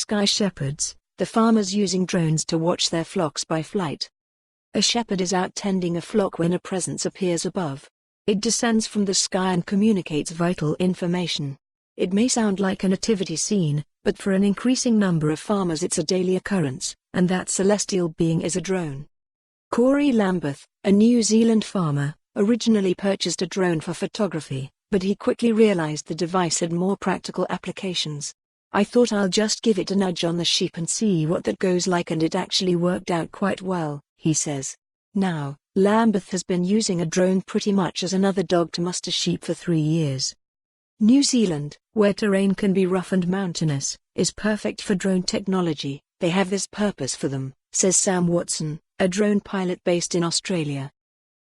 sky shepherds, the farmers using drones to watch their flocks by flight. A shepherd is out tending a flock when a presence appears above. It descends from the sky and communicates vital information. It may sound like a nativity scene, but for an increasing number of farmers it's a daily occurrence, and that celestial being is a drone. Corey Lambeth, a New Zealand farmer, originally purchased a drone for photography, but he quickly realized the device had more practical applications. "I thought I'll just give it a nudge on the sheep and see what that goes like, and it actually worked out quite well," he says. Now, Lambeth has been using a drone pretty much as another dog to muster sheep for 3 years. New Zealand, where terrain can be rough and mountainous, is perfect for drone technology. They have this purpose for them, says Sam Watson, a drone pilot based in Australia.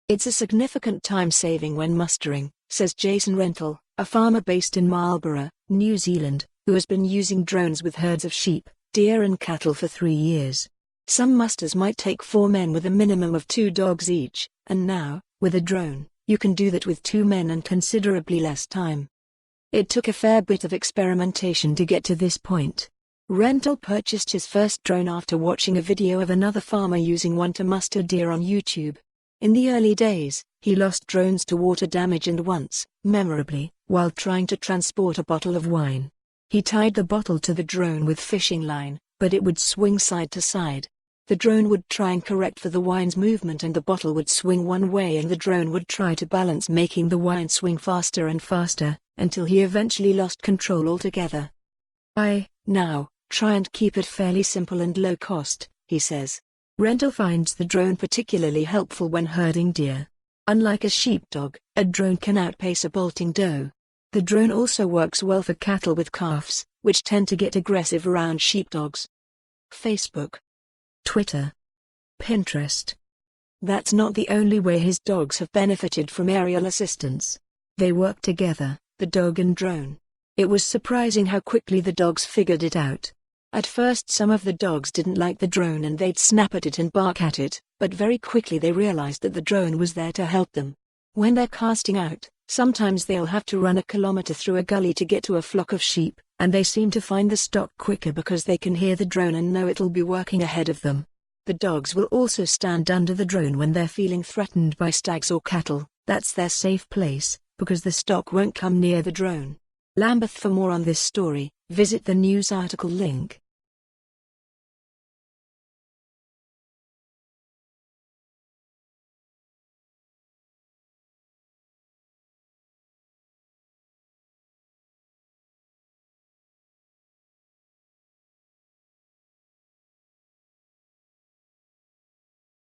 "It's a significant time saving when mustering," says Jason Rental, a farmer based in Marlborough, New Zealand, who has been using drones with herds of sheep, deer and cattle for 3 years. "Some musters might take 4 men with a minimum of 2 dogs each, and now, with a drone, you can do that with 2 men and considerably less time. It took a fair bit of experimentation to get to this point." Rental purchased his first drone after watching a video of another farmer using one to muster deer on YouTube. In the early days, he lost drones to water damage and once, memorably, while trying to transport a bottle of wine. He tied the bottle to the drone with fishing line, but it would swing side to side. The drone would try and correct for the wine's movement and the bottle would swing one way and the drone would try to balance, making the wine swing faster and faster, until he eventually lost control altogether. "I, now, try and keep it fairly simple and low cost," he says. Rental finds the drone particularly helpful when herding deer. Unlike a sheepdog, a drone can outpace a bolting doe. The drone also works well for cattle with calves, which tend to get aggressive around sheepdogs. Facebook, Twitter, Pinterest. That's not the only way his dogs have benefited from aerial assistance. They work together, the dog and drone. It was surprising how quickly the dogs figured it out. At first some of the dogs didn't like the drone and they'd snap at it and bark at it, but very quickly they realized that the drone was there to help them. When they're casting out, sometimes they'll have to run a kilometer through a gully to get to a flock of sheep, and they seem to find the stock quicker because they can hear the drone and know it'll be working ahead of them. The dogs will also stand under the drone when they're feeling threatened by stags or cattle. That's their safe place, because the stock won't come near the drone. Lambeth. For more on this story, visit the news article link.